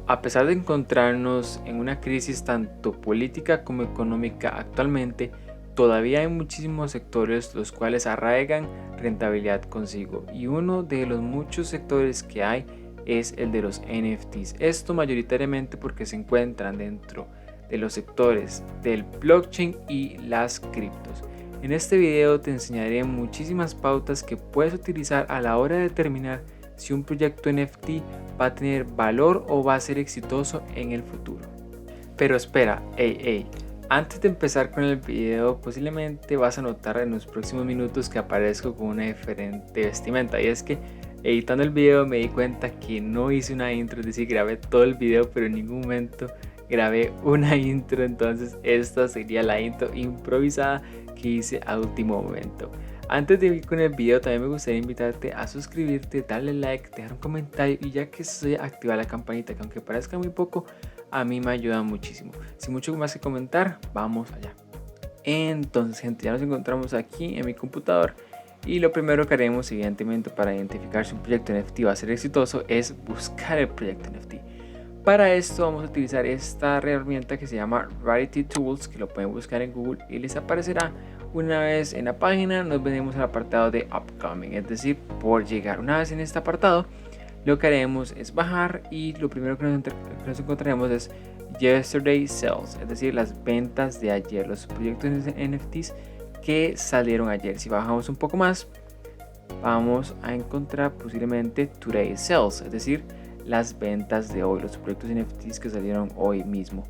A pesar de encontrarnos en una crisis tanto política como económica actualmente, todavía hay muchísimos sectores los cuales arraigan rentabilidad consigo, y uno de los muchos sectores que hay es el de los NFTs. Esto mayoritariamente porque se encuentran dentro de los sectores del blockchain y las criptos. En este video te enseñaré muchísimas pautas que puedes utilizar a la hora de determinar si un proyecto NFT va a tener valor o va a ser exitoso en el futuro. Pero espera, antes de empezar con el video, posiblemente vas a notar en los próximos minutos que aparezco con una diferente vestimenta, y es que editando el video me di cuenta que no hice una intro, es decir, grabé todo el video pero en ningún momento grabé una intro, entonces esta sería la intro improvisada que hice a último momento. Antes de ir con el video, también me gustaría invitarte a suscribirte, darle like, dejar un comentario y ya que se activa la campanita, que aunque parezca muy poco, a mí me ayuda muchísimo. Sin mucho más que comentar, vamos allá. Entonces, gente, ya nos encontramos aquí en mi computador y lo primero que haremos, evidentemente, para identificar si un proyecto NFT va a ser exitoso es buscar el proyecto NFT. Para esto vamos a utilizar esta herramienta que se llama Rarity Tools, que lo pueden buscar en Google y les aparecerá. Una vez en la página nos venimos al apartado de Upcoming, es decir, por llegar. Una vez en este apartado, lo que haremos es bajar y lo primero que nos encontraremos es Yesterday Sales, es decir, las ventas de ayer, los proyectos NFTs que salieron ayer. Si bajamos un poco más, vamos a encontrar posiblemente Today Sales, es decir, las ventas de hoy, los proyectos NFTs que salieron hoy mismo.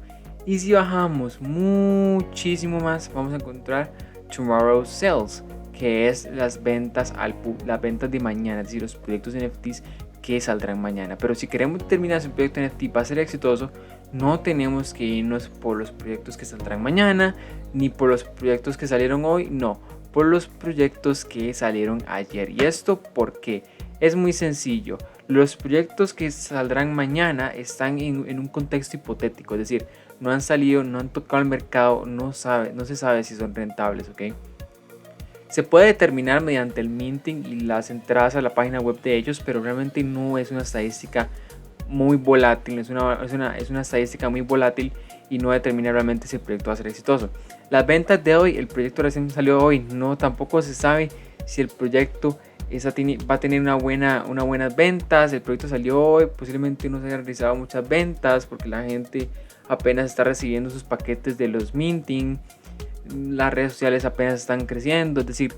Y si bajamos muchísimo más, vamos a encontrar Tomorrow Sales, que es las ventas de mañana, es decir, los proyectos NFTs que saldrán mañana. Pero si queremos determinar si un proyecto NFT va a ser exitoso, no tenemos que irnos por los proyectos que saldrán mañana, ni por los proyectos que salieron hoy, no, por los proyectos que salieron ayer. ¿Y esto por qué? Es muy sencillo. Los proyectos que saldrán mañana están en un contexto hipotético, es decir, no han salido, no han tocado el mercado, no se sabe si son rentables, ¿ok? Se puede determinar mediante el minting y las entradas a la página web de ellos, pero realmente no es una estadística muy volátil, es una estadística muy volátil y no determina realmente si el proyecto va a ser exitoso. Las ventas de hoy, el proyecto recién salió hoy, no tampoco se sabe si el proyecto va a tener unas buenas ventas. El proyecto salió hoy, posiblemente no se hayan realizado muchas ventas porque la gente apenas está recibiendo sus paquetes de los minting, las redes sociales apenas están creciendo, es decir,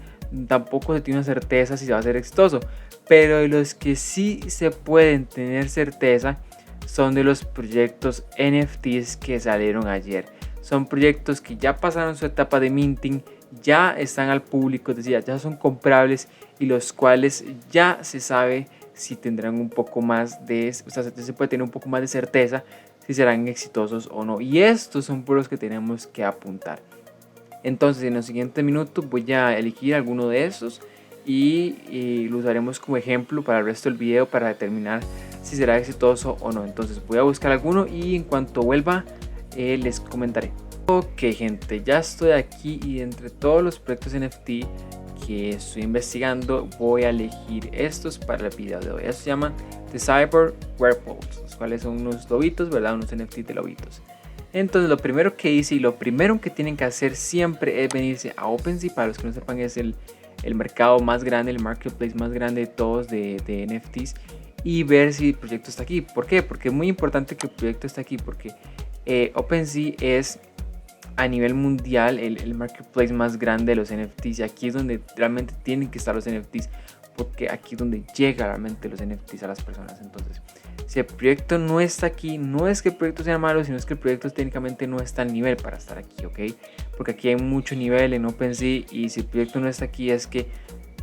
tampoco se tiene una certeza si va a ser exitoso. Pero de los que sí se pueden tener certeza son de los proyectos NFTs que salieron ayer. Son proyectos que ya pasaron su etapa de minting, ya están al público, es decir, ya son comprables y los cuales ya se sabe si tendrán un poco más se puede tener un poco más de certeza si serán exitosos o no. Y estos son por los que tenemos que apuntar. Entonces, en los siguientes minutos voy a elegir alguno de estos y lo usaremos como ejemplo para el resto del video para determinar si será exitoso o no. Entonces voy a buscar alguno y en cuanto vuelva les comentaré. Ok, gente, ya estoy aquí y entre todos los proyectos NFT que estoy investigando voy a elegir estos para el video de hoy. Estos se llaman The Cyber Werewolves, los cuales son unos lobitos, ¿verdad? Unos NFT de lobitos. Entonces lo primero que hice y lo primero que tienen que hacer siempre es venirse a OpenSea. Para los que no sepan, es el mercado más grande, el marketplace más grande de todos de NFTs, y ver si el proyecto está aquí. ¿Por qué? Porque es muy importante que el proyecto esté aquí, porque OpenSea es a nivel mundial el marketplace más grande de los NFTs, y aquí es donde realmente tienen que estar los NFTs, porque aquí es donde llega realmente los NFTs a las personas. Entonces, si el proyecto no está aquí, no es que el proyecto sea malo, sino es que el proyecto técnicamente no está al nivel para estar aquí, ¿ok? Porque aquí hay mucho nivel en OpenSea, y si el proyecto no está aquí es que,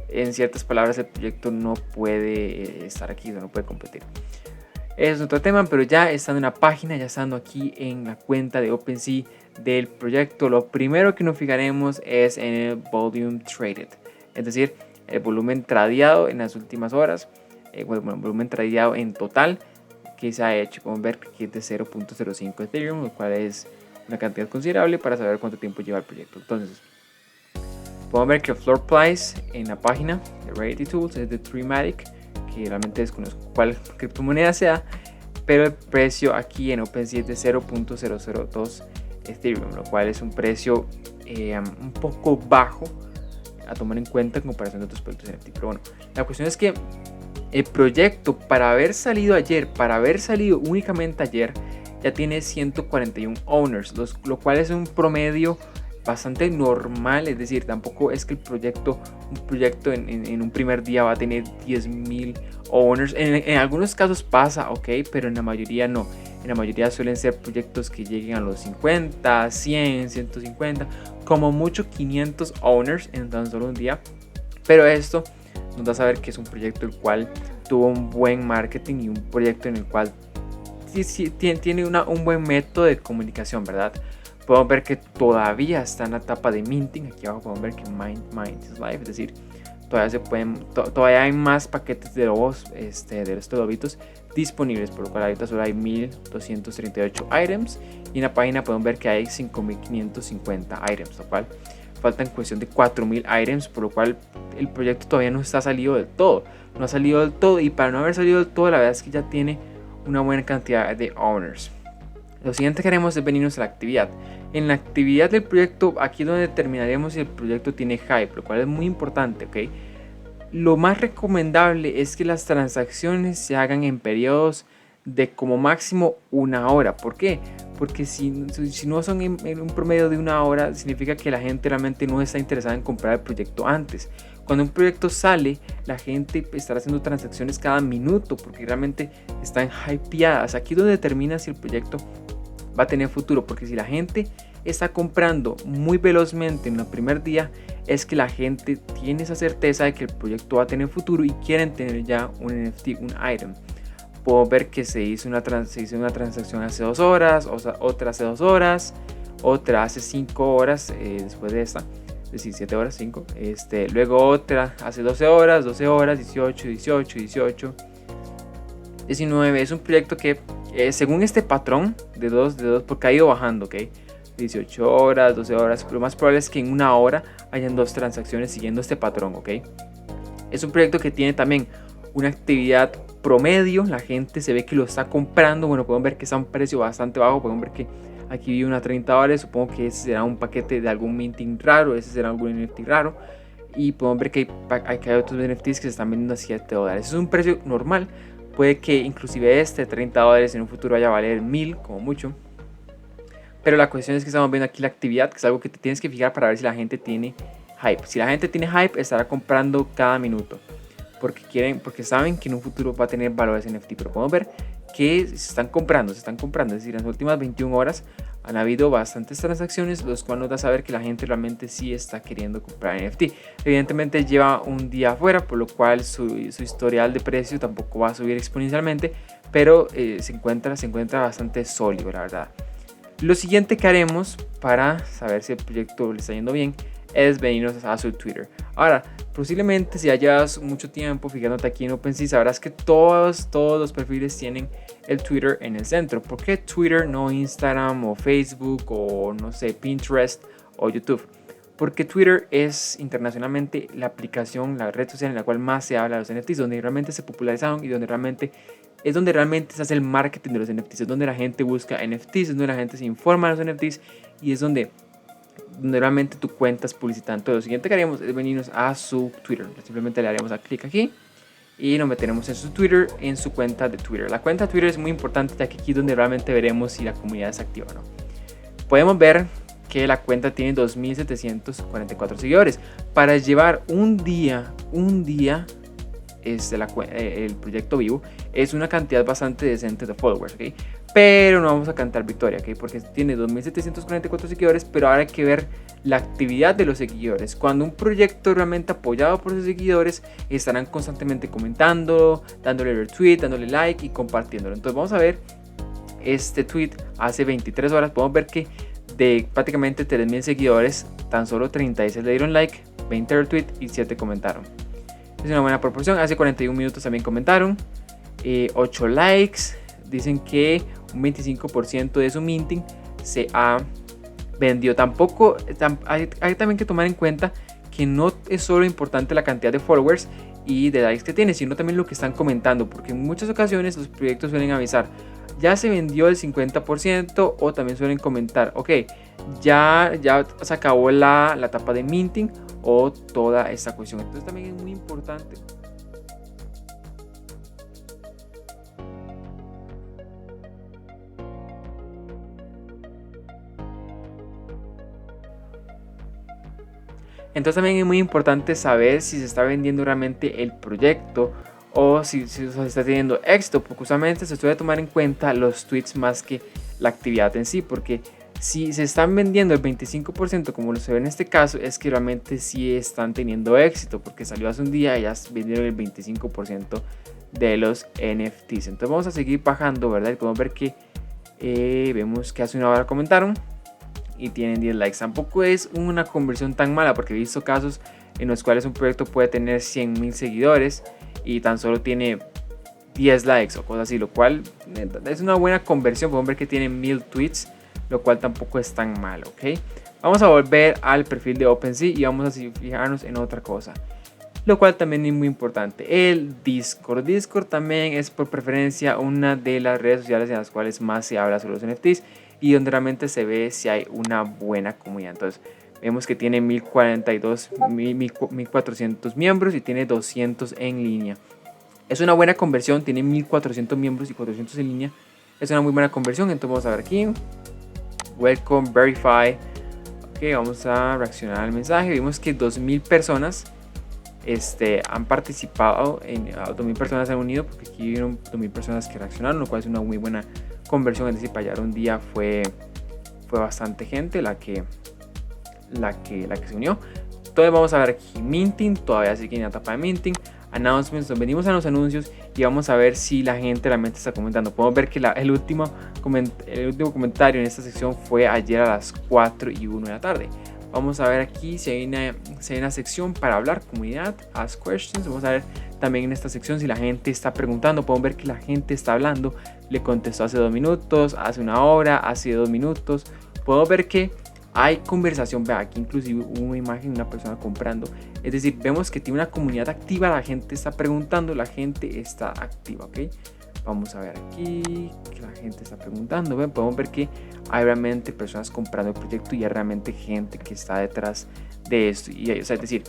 en ciertas palabras, el proyecto no puede estar aquí, no puede competir. Es otro tema, pero ya estando en la página, ya estando aquí en la cuenta de OpenSea del proyecto, lo primero que nos fijaremos es en el volume traded, es decir, el volumen tradeado en las últimas horas, el volumen tradeado en total que se ha hecho. Como ver que es de 0.05 Ethereum, lo cual es una cantidad considerable para saber cuánto tiempo lleva el proyecto. Entonces, podemos ver que el floor price en la página de Rarity Tools es de Threematic, que realmente desconozco cuál criptomoneda sea, pero el precio aquí en OpenSea es de 0.002 Ethereum, lo cual es un precio un poco bajo a tomar en cuenta en comparación de otros proyectos NFT. Pero bueno, la cuestión es que el proyecto, para haber salido únicamente ayer, ya tiene 141 owners, lo cual es un promedio bastante normal. Es decir, tampoco es que un proyecto en un primer día va a tener 10.000 owners. En algunos casos pasa, ok, pero en la mayoría no. En la mayoría suelen ser proyectos que lleguen a los 50, 100, 150, como mucho 500 owners en tan solo un día. Pero esto nos da a saber que es un proyecto el cual tuvo un buen marketing y un proyecto en el cual sí, tiene un buen método de comunicación, ¿verdad? Podemos ver que todavía está en la etapa de minting. Aquí abajo podemos ver que Mind is Live, es decir, todavía hay más paquetes de lobos, de estos lobitos disponibles, por lo cual ahorita solo hay 1238 items y en la página podemos ver que hay 5550 items, lo cual falta en cuestión de 4000 items, por lo cual el proyecto todavía no está salido del todo, y para no haber salido del todo, la verdad es que ya tiene una buena cantidad de owners. Lo siguiente que haremos es venirnos a la actividad. En la actividad del proyecto, aquí es donde determinaremos si el proyecto tiene hype, lo cual es muy importante, ¿ok? Lo más recomendable es que las transacciones se hagan en periodos de como máximo una hora. ¿Por qué? Porque si no son en un promedio de una hora, significa que la gente realmente no está interesada en comprar el proyecto antes. Cuando un proyecto sale, la gente estará haciendo transacciones cada minuto porque realmente están hypeadas. Aquí es donde determina si el proyecto va a tener futuro, porque si la gente está comprando muy velozmente en el primer día, es que la gente tiene esa certeza de que el proyecto va a tener futuro y quieren tener ya un NFT, un item. Puedo ver que se hizo una transacción hace 2 horas, otra hace 2 horas, otra hace 5 horas después de esta, es decir, 7 horas, 5. Luego otra hace 12 horas, 18, 18, 19. Es un proyecto que según este patrón de 2, porque ha ido bajando, ¿ok? 18 horas, 12 horas, lo más probable es que en una hora hayan 2 transacciones siguiendo este patrón, ¿ok? Es un proyecto que tiene también una actividad promedio, la gente se ve que lo está comprando. Bueno, podemos ver que está a un precio bastante bajo, podemos ver que aquí vi una $30, supongo que ese será un paquete de algún minting raro, ese será algún NFT raro, y podemos ver que hay otros NFTs que se están vendiendo a $7. Es un precio normal. Puede que inclusive $30 en un futuro vaya a valer 1000 como mucho. Pero la cuestión es que estamos viendo aquí la actividad, que es algo que te tienes que fijar para ver si la gente tiene hype. Si la gente tiene hype, estará comprando cada minuto. Porque saben que en un futuro va a tener valores NFT. Pero podemos ver que se están comprando. Es decir, en las últimas 21 horas han habido bastantes transacciones, los cuales nos da a saber que la gente realmente sí está queriendo comprar NFT. Evidentemente lleva un día afuera, por lo cual su historial de precio tampoco va a subir exponencialmente, pero se encuentra bastante sólido, la verdad. Lo siguiente que haremos para saber si el proyecto le está yendo bien es venirnos a su Twitter. Ahora, posiblemente si ya llevas mucho tiempo fijándote aquí en OpenSea, sabrás que todos los perfiles tienen el Twitter en el centro. ¿Por qué Twitter, no Instagram o Facebook o no sé, Pinterest o YouTube? Porque Twitter es internacionalmente la red social en la cual más se habla de los NFTs, donde realmente se popularizaron y donde realmente se hace el marketing de los NFTs, es donde la gente busca NFTs, es donde la gente se informa de los NFTs y es donde realmente tu cuenta es publicitada. Entonces, lo siguiente que haremos es venirnos a su Twitter. Simplemente le haremos a clic aquí y nos meteremos en su Twitter, en su cuenta de Twitter. La cuenta de Twitter es muy importante, ya que aquí es donde realmente veremos si la comunidad es activa o no. Podemos ver que la cuenta tiene 2744 seguidores. Para llevar un día el proyecto vivo, es una cantidad bastante decente de followers, ¿ok? Pero no vamos a cantar victoria, ¿ok? Porque tiene 2744 seguidores, pero ahora hay que ver la actividad de los seguidores. Cuando un proyecto realmente apoyado por sus seguidores, estarán constantemente comentando, dándole retweet, dándole like y compartiéndolo. Entonces vamos a ver este tweet hace 23 horas. Podemos ver que de prácticamente 3000 seguidores, tan solo 36 le dieron like, 20 retweet y 7 comentaron. Es una buena proporción. Hace 41 minutos también comentaron, 8 likes. Dicen que un 25% de su minting se ha vendido. Hay también que tomar en cuenta que no es solo importante la cantidad de followers y de likes que tiene, sino también lo que están comentando, porque en muchas ocasiones los proyectos suelen avisar: ya se vendió el 50%, o también suelen comentar, ok, ya se acabó la etapa de minting o toda esta cuestión. Entonces también es muy importante. Entonces también es muy importante saber si se está vendiendo realmente el proyecto o si se está teniendo éxito, porque justamente se suele tomar en cuenta los tweets más que la actividad en sí, porque si se están vendiendo el 25% como lo se ve en este caso, es que realmente sí están teniendo éxito, porque salió hace un día y ya vendieron el 25% de los NFTs. Entonces vamos a seguir bajando, ¿verdad? Y podemos ver que vemos que hace una hora comentaron y tienen 10 likes. Tampoco es una conversión tan mala, porque he visto casos en los cuales un proyecto puede tener 100,000 seguidores y tan solo tiene 10 likes o cosas así, lo cual es una buena conversión. Podemos ver que tiene 1000 tweets, lo cual tampoco es tan malo, ¿ok? Vamos a volver al perfil de OpenSea y vamos a fijarnos en otra cosa, lo cual también es muy importante: el Discord. Discord también es por preferencia una de las redes sociales en las cuales más se habla sobre los NFTs y donde realmente se ve si hay una buena comunidad. Entonces vemos que tiene 1400 miembros y tiene 200 en línea. Es una buena conversión, tiene 1400 miembros y 400 en línea. Es una muy buena conversión. Entonces vamos a ver aquí, welcome, verify. Ok, vamos a reaccionar al mensaje. Vimos que 2000 personas han participado, 2000 personas se han unido, porque aquí vieron 2000 personas que reaccionaron, lo cual es una muy buena conversión. Es decir, para llegar un día fue bastante gente la que se unió. Entonces vamos a ver aquí minting, todavía sigue en la etapa de minting. Announcements, nos venimos a los anuncios y vamos a ver si la gente realmente está comentando. Podemos ver que el último comentario en esta sección fue ayer a las 4:01 de la tarde. Vamos a ver aquí si hay una sección para hablar, comunidad, ask questions. Vamos a ver también en esta sección si la gente está preguntando. Podemos ver que la gente está hablando. Le contestó hace 2 minutos, hace 1 hora, hace 2 minutos. Podemos ver que hay conversación. Vea, aquí inclusive hubo una imagen de una persona comprando. Es decir, vemos que tiene una comunidad activa. La gente está preguntando, la gente está activa, ¿ok? Vamos a ver aquí que la gente está preguntando. ¿Ven? Podemos ver que hay realmente personas comprando el proyecto y hay realmente gente que está detrás de esto. O sea, es decir,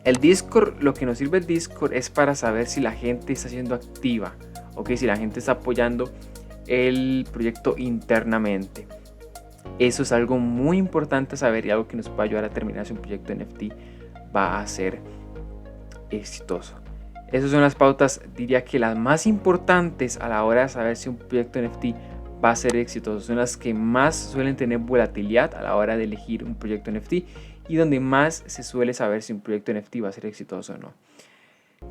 el Discord, lo que nos sirve el Discord es para saber si la gente está siendo activa, ¿ok? Si la gente está apoyando el proyecto internamente. Eso es algo muy importante saber y algo que nos puede ayudar a determinar si un proyecto NFT va a ser exitoso. Esas son las pautas, diría que las más importantes a la hora de saber si un proyecto NFT va a ser exitoso. Son las que más suelen tener volatilidad a la hora de elegir un proyecto NFT y donde más se suele saber si un proyecto NFT va a ser exitoso o no.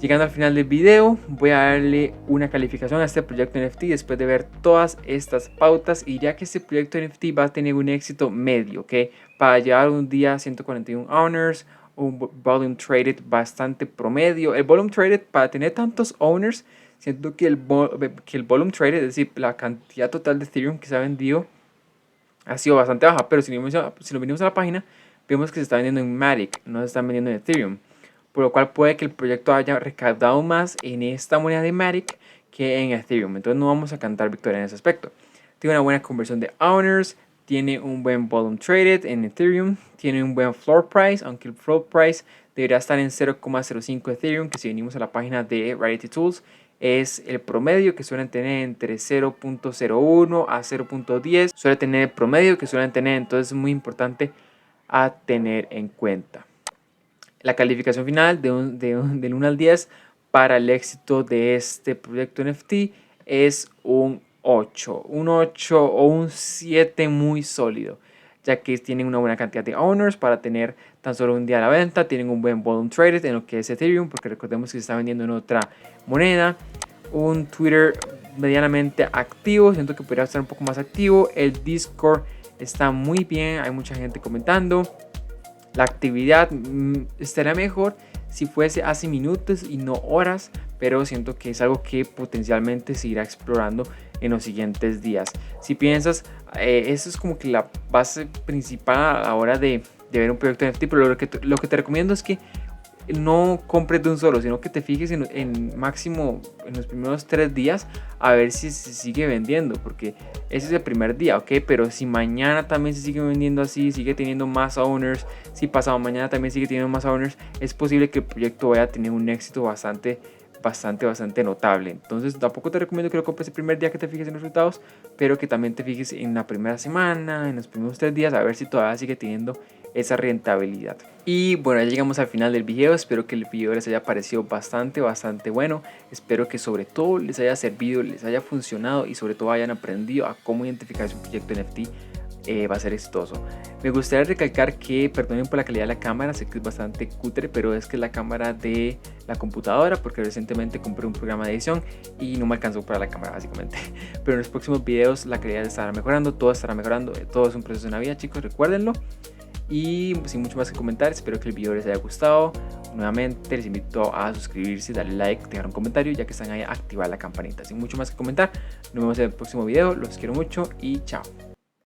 Llegando al final del video, voy a darle una calificación a este proyecto NFT después de ver todas estas pautas, y diría que este proyecto NFT va a tener un éxito medio, ¿ok? Para llevar un día 141 owners, un volume traded bastante promedio. El volume traded, para tener tantos owners, siento que el volume traded, es decir, la cantidad total de Ethereum que se ha vendido, ha sido bastante baja. Pero si lo venimos a la página, vemos que se está vendiendo en Matic, no se está vendiendo en Ethereum, por lo cual puede que el proyecto haya recaudado más en esta moneda de Matic que en Ethereum. Entonces no vamos a cantar victoria en ese aspecto. Tiene una buena conversión de owners, tiene un buen volume traded en Ethereum, tiene un buen floor price, aunque el floor price debería estar en 0,05 Ethereum, que si venimos a la página de Rarity Tools es el promedio que suelen tener entre 0.01 a 0.10. Suele tener el promedio que suelen tener, entonces es muy importante a tener en cuenta. La calificación final del 1 al 10 para el éxito de este proyecto NFT es un 8. Un 8 o un 7 muy sólido, ya que tienen una buena cantidad de owners para tener tan solo un día a la venta. Tienen un buen volume traded en lo que es Ethereum, porque recordemos que se está vendiendo en otra moneda. Un Twitter medianamente activo, siento que podría estar un poco más activo. El Discord está muy bien, hay mucha gente comentando. La actividad estaría mejor si fuese hace minutos y no horas, pero siento que es algo que potencialmente se irá explorando en los siguientes días. Si piensas, eso es como que la base principal a la hora de ver un proyecto NFT, pero lo que te recomiendo es que no compres de un solo, sino que te fijes en máximo en los primeros 3 días a ver si se sigue vendiendo, porque ese es el primer día, ok, pero si mañana también se sigue vendiendo así, sigue teniendo más owners, si pasado mañana también sigue teniendo más owners, es posible que el proyecto vaya a tener un éxito bastante notable. Entonces tampoco te recomiendo que lo compres el primer día que te fijes en los resultados, pero que también te fijes en la primera semana, en los primeros 3 días, a ver si todavía sigue teniendo esa rentabilidad. Y bueno, ya llegamos al final del video. Espero que el video les haya parecido bastante bueno. Espero que sobre todo les haya servido, les haya funcionado y sobre todo hayan aprendido a cómo identificar si un proyecto NFT va a ser exitoso. Me gustaría recalcar que, perdonen por la calidad de la cámara, sé que es bastante cutre, pero es que es la cámara de la computadora, porque recientemente compré un programa de edición y no me alcanzó para la cámara básicamente. Pero en los próximos videos la calidad estará mejorando, todo estará mejorando, todo es un proceso de una vida, chicos, recuérdenlo. Y sin mucho más que comentar, espero que el video les haya gustado. Nuevamente les invito a suscribirse, darle like, dejar un comentario, ya que están ahí, activar la campanita. Sin mucho más que comentar, nos vemos en el próximo video, los quiero mucho y chao.